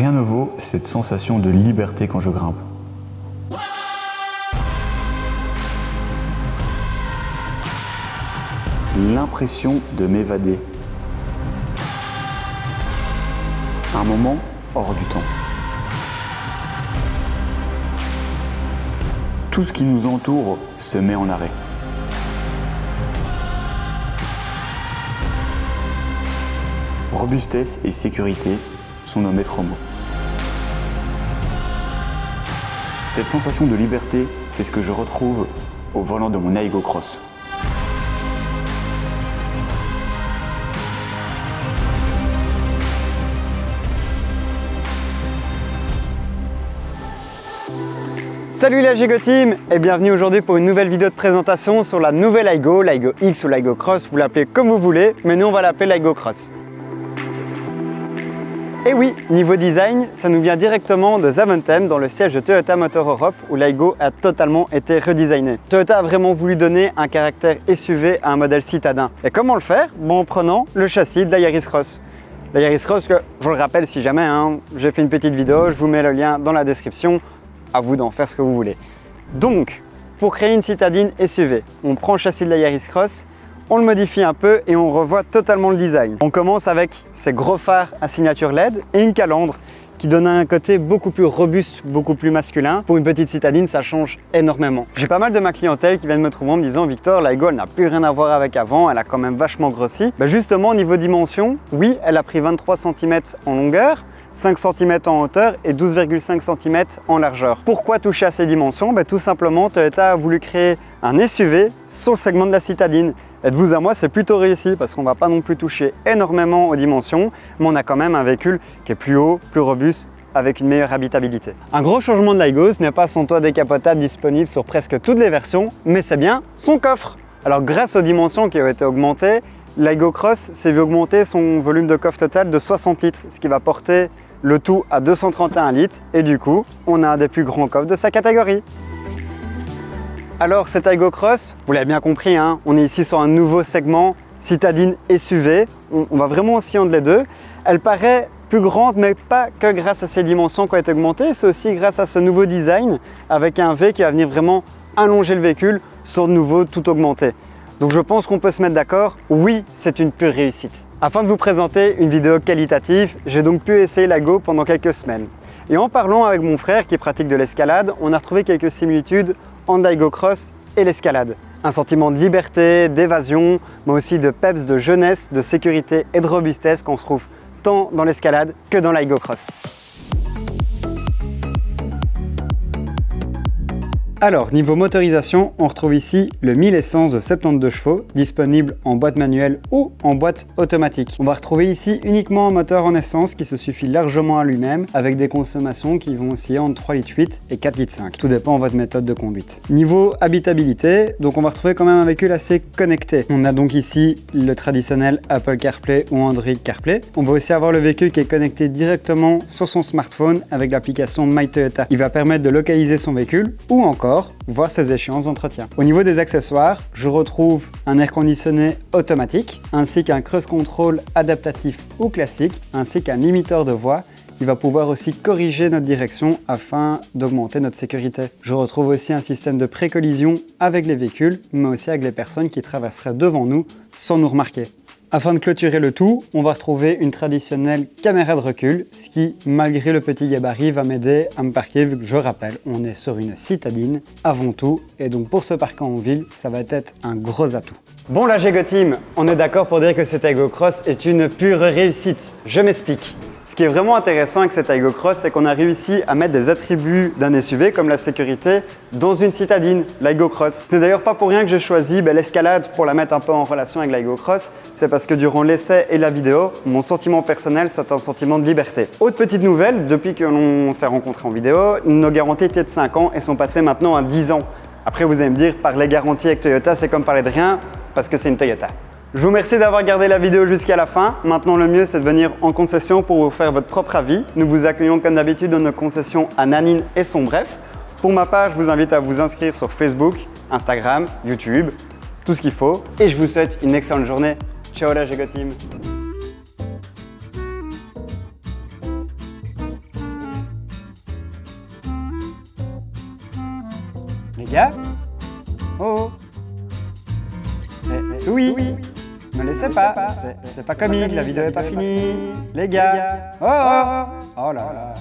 Rien ne vaut cette sensation de liberté quand je grimpe. L'impression de m'évader. Un moment hors du temps. Tout ce qui nous entoure se met en arrêt. Robustesse et sécurité sont nos maîtres mots. Cette sensation de liberté, c'est ce que je retrouve au volant de mon Aigo Cross. Salut la Gigo Team et bienvenue aujourd'hui pour une nouvelle vidéo de présentation sur la nouvelle Aigo, l'Aigo X ou l'Aigo Cross, vous l'appelez comme vous voulez, mais nous on va l'appeler l'Aigo Cross. Et oui, niveau design, ça nous vient directement de Zaventem dans le siège de Toyota Motor Europe où l'Aigo a totalement été redesigné. Toyota a vraiment voulu donner un caractère SUV à un modèle citadin. Et comment le faire? En prenant le châssis de la Yaris Cross. La Yaris Cross, que je le rappelle si jamais, j'ai fait une petite vidéo, je vous mets le lien dans la description. À vous d'en faire ce que vous voulez. Donc, pour créer une citadine SUV, on prend le châssis de la Yaris Cross, on le modifie un peu et on revoit totalement le design. On commence avec ces gros phares à signature LED et une calandre qui donne un côté beaucoup plus robuste, beaucoup plus masculin. Pour une petite citadine, ça change énormément. J'ai pas mal de ma clientèle qui viennent me trouver en me disant « Victor, l'Aigo, elle n'a plus rien à voir avec avant, elle a quand même vachement grossi. » Justement, au niveau dimension, oui, elle a pris 23 cm en longueur, 5 cm en hauteur et 12,5 cm en largeur. Pourquoi toucher à ces dimensions? Tout simplement, Toyota a voulu créer un SUV sur le segment de la citadine. Et de vous à moi, c'est plutôt réussi parce qu'on ne va pas non plus toucher énormément aux dimensions, mais on a quand même un véhicule qui est plus haut, plus robuste, avec une meilleure habitabilité. Un gros changement de l'Aigo, ce n'est pas son toit décapotable disponible sur presque toutes les versions, mais c'est bien son coffre. Alors grâce aux dimensions qui ont été augmentées, l'Aigo Cross s'est vu augmenter son volume de coffre total de 60 litres, ce qui va porter le tout à 231 litres et du coup, on a un des plus grands coffres de sa catégorie. Alors cette Aigo Cross, vous l'avez bien compris, on est ici sur un nouveau segment citadine SUV. On va vraiment scindre les deux. Elle paraît plus grande, mais pas que grâce à ses dimensions qui ont été augmentées, c'est aussi grâce à ce nouveau design avec un V qui va venir vraiment allonger le véhicule sur de nouveau tout augmenté. Donc je pense qu'on peut se mettre d'accord, oui, c'est une pure réussite. Afin de vous présenter une vidéo qualitative, j'ai donc pu essayer l'Aigo pendant quelques semaines. Et en parlant avec mon frère qui pratique de l'escalade, on a retrouvé quelques similitudes entre l'Aigo Cross et l'escalade. Un sentiment de liberté, d'évasion, mais aussi de peps, de jeunesse, de sécurité et de robustesse qu'on retrouve tant dans l'escalade que dans l'Aigo Cross. Alors, niveau motorisation, on retrouve ici le 1000 essence de 72 chevaux, disponible en boîte manuelle ou en boîte automatique. On va retrouver ici uniquement un moteur en essence qui se suffit largement à lui-même, avec des consommations qui vont osciller entre 3,8 litres et 4,5 litres. Tout dépend de votre méthode de conduite. Niveau habitabilité, donc on va retrouver quand même un véhicule assez connecté. On a donc ici le traditionnel Apple CarPlay ou Android CarPlay. On va aussi avoir le véhicule qui est connecté directement sur son smartphone avec l'application MyToyota. Il va permettre de localiser son véhicule ou encore voir ses échéances d'entretien. Au niveau des accessoires, je retrouve un air conditionné automatique, ainsi qu'un cruise control adaptatif ou classique, ainsi qu'un limiteur de voix qui va pouvoir aussi corriger notre direction afin d'augmenter notre sécurité. Je retrouve aussi un système de pré-collision avec les véhicules, mais aussi avec les personnes qui traverseraient devant nous sans nous remarquer. Afin de clôturer le tout, on va retrouver une traditionnelle caméra de recul, ce qui, malgré le petit gabarit, va m'aider à me parquer vu que, je rappelle, on est sur une citadine avant tout, et donc pour se parquer en ville, ça va être un gros atout. Bon la Gigo Team, on est d'accord pour dire que cette Aigo Cross est une pure réussite. Je m'explique. Ce qui est vraiment intéressant avec cette Aigo Cross, c'est qu'on a réussi à mettre des attributs d'un SUV comme la sécurité dans une citadine, l'Aigo Cross. Ce n'est d'ailleurs pas pour rien que j'ai choisi l'escalade pour la mettre un peu en relation avec l'Aigo Cross. C'est parce que durant l'essai et la vidéo, mon sentiment personnel, c'est un sentiment de liberté. Autre petite nouvelle, depuis que l'on s'est rencontrés en vidéo, nos garanties étaient de 5 ans et sont passées maintenant à 10 ans. Après, vous allez me dire, parler garantie avec Toyota, c'est comme parler de rien parce que c'est une Toyota. Je vous remercie d'avoir regardé la vidéo jusqu'à la fin. Maintenant, le mieux, c'est de venir en concession pour vous faire votre propre avis. Nous vous accueillons comme d'habitude dans nos concessions à Nanine et Sombref. Pour ma part, je vous invite à vous inscrire sur Facebook, Instagram, YouTube, tout ce qu'il faut. Et je vous souhaite une excellente journée. Ciao la Gigo Team. Les gars? Oh! Oui! Ne laissez pas, c'est pas comique, la vidéo est pas finie. Les gars! Oh! Oh là là!